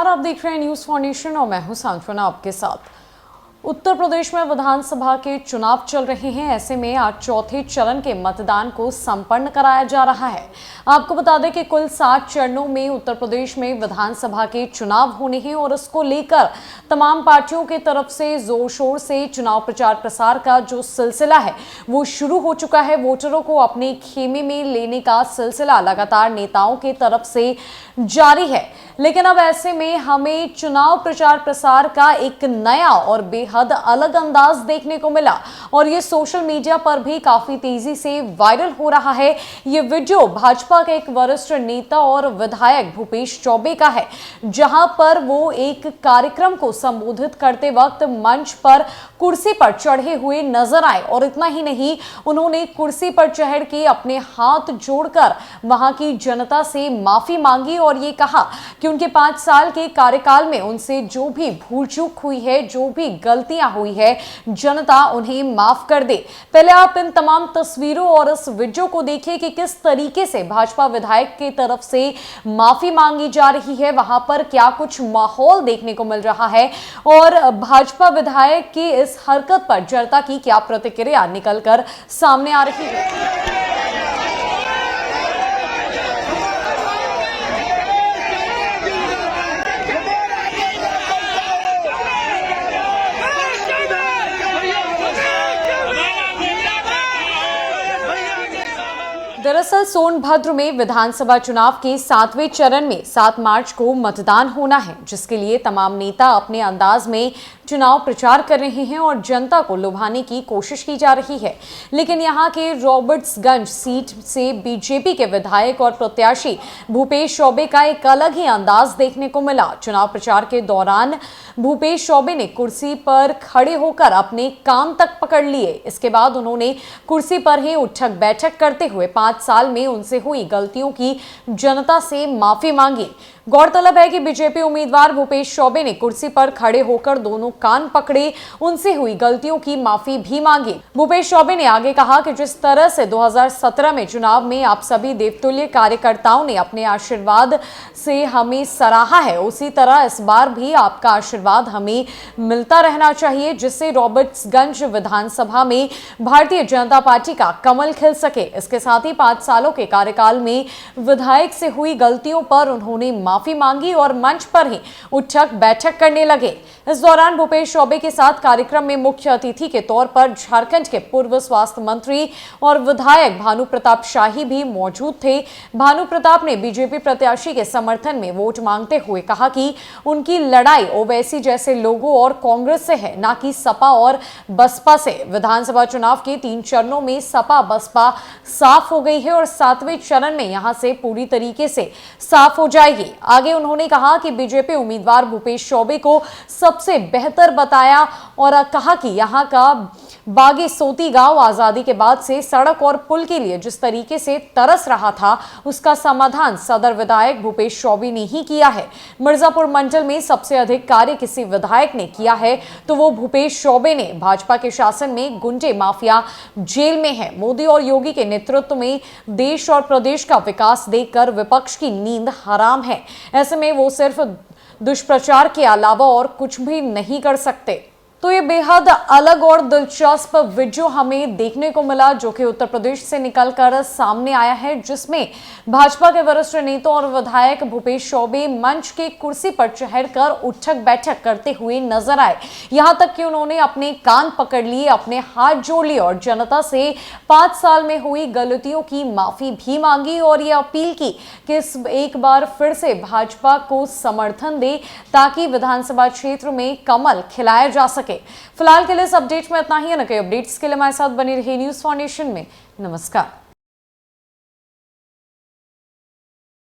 नमस्कार, आप देख रहे हैं न्यूज फाउंडेशन और मैं हूं सांत्वना आपके साथ। उत्तर प्रदेश में विधानसभा के चुनाव चल रहे हैं। ऐसे में आज चौथे चरण के मतदान को संपन्न कराया जा रहा है। आपको बता दें कि कुल 7 चरणों में उत्तर प्रदेश में विधानसभा के चुनाव होने हैं और इसको लेकर तमाम पार्टियों की तरफ से जोर शोर से चुनाव प्रचार प्रसार का जो सिलसिला है वो शुरू हो चुका है। वोटरों को अपने खेमे में लेने का सिलसिला लगातार नेताओं की तरफ से जारी है। लेकिन अब ऐसे में हमें चुनाव प्रचार प्रसार का एक नया और बेहद अलग अंदाज देखने को मिला और ये सोशल मीडिया पर भी काफी तेजी से वायरल हो रहा है। ये वीडियो भाजपा के एक वरिष्ठ नेता और विधायक भूपेश चौबे का है, जहां पर वो एक कार्यक्रम को संबोधित करते वक्त मंच पर कुर्सी पर चढ़े हुए नजर आए और इतना ही नहीं, उन्होंने कुर्सी पर चढ़ के अपने हाथ जोड़कर वहां की जनता से माफी मांगी और ये कहा कि उनके 5 साल के कार्यकाल में उनसे जो भी भूल चूक हुई है, जो भी गलतियां हुई है, जनता उन्हें माफ कर दे। पहले आप इन तमाम तस्वीरों और इस वीडियो को देखिए कि किस तरीके से भाजपा विधायक की तरफ से माफी मांगी जा रही है, वहां पर क्या कुछ माहौल देखने को मिल रहा है और भाजपा विधायक की इस हरकत पर जनता की क्या प्रतिक्रिया निकलकर सामने आ रही है। दरअसल सोनभद्र में विधानसभा चुनाव के 7वें चरण में 7 मार्च को मतदान होना है, जिसके लिए तमाम नेता अपने अंदाज में चुनाव प्रचार कर रहे हैं और जनता को लुभाने की कोशिश की जा रही है। लेकिन यहां के रॉबर्ट्सगंज सीट से बीजेपी के विधायक और प्रत्याशी भूपेश चौबे का एक अलग ही अंदाज देखने को मिला। चुनाव प्रचार के दौरान भूपेश चौबे ने कुर्सी पर खड़े होकर अपने कान तक पकड़ लिए। इसके बाद उन्होंने कुर्सी पर ही उठक बैठक करते हुए 5 साल में उनसे हुई गलतियों की जनता से माफी मांगी। गौरतलब है कि बीजेपी उम्मीदवार भूपेश चौबे ने कुर्सी पर खड़े होकर दोनों कान पकड़े, उनसे हुई गलतियों की माफी भी मांगी। भूपेश चौबे ने आगे कहा कि जिस तरह से 2017 में चुनाव में आप सभी देवतुल्य कार्यकर्ताओं ने अपने आशीर्वाद से हमें सराहा है, उसी तरह इस बार भी आपका आशीर्वाद हमें मिलता रहना चाहिए, जिससे रॉबर्ट्सगंज विधानसभा में भारतीय जनता पार्टी का कमल खिल सके। इसके साथ ही 5 सालों के कार्यकाल में विधायक से हुई गलतियों पर उन्होंने माफी मांगी और मंच पर ही उठक बैठक करने लगे। इस दौरान भूपेश चौबे के साथ कार्यक्रम में मुख्य अतिथि के तौर पर झारखंड के पूर्व स्वास्थ्य मंत्री और विधायक भानु प्रताप शाही भी मौजूद थे। भानु प्रताप ने बीजेपी प्रत्याशी के समर्थन में वोट मांगते हुए कहा कि उनकी लड़ाई ओवैसी जैसे लोगों और कांग्रेस से है, ना कि सपा और बसपा से। विधानसभा चुनाव के 3 चरणों में सपा बसपा साफ हो गई है और 7वें चरण में यहां से पूरी तरीके से साफ हो जाएगी। आगे उन्होंने कहा कि बीजेपी उम्मीदवार भूपेश चौबे को सबसे बेहतर बताया और कहा कि यहां का बागी सोती गांव आजादी के बाद से सड़क और पुल के लिए जिस तरीके से तरस रहा था, उसका समाधान सदर विधायक भूपेश चौबे ने ही किया है। मिर्जापुर मंडल में सबसे अधिक कार्य किसी विधायक ने किया है तो वो भूपेश चौबे ने। भाजपा के शासन में गुंडे माफिया जेल में है। मोदी और योगी के नेतृत्व में देश और प्रदेश का विकास देखकर विपक्ष की नींद हराम है। ऐसे में वो सिर्फ दुष्प्रचार के अलावा और कुछ भी नहीं कर सकते। तो ये बेहद अलग और दिलचस्प वीडियो हमें देखने को मिला, जो कि उत्तर प्रदेश से निकलकर सामने आया है, जिसमें भाजपा के वरिष्ठ नेता और विधायक भूपेश चौबे मंच के कुर्सी पर चढ़कर उठक बैठक करते हुए नजर आए। यहां तक कि उन्होंने अपने कान पकड़ लिए, अपने हाथ जोड़ लिए और जनता से 5 साल में हुई गलतियों की माफी भी मांगी और ये अपील की कि एक बार फिर से भाजपा को समर्थन दे ताकि विधानसभा क्षेत्र में कमल खिलाया जा सके। फिलहाल के लिए इस अपडेट में इतना ही है। न कई अपडेट्स के लिए हमारे साथ बनी रही न्यूज फाउंडेशन में। नमस्कार।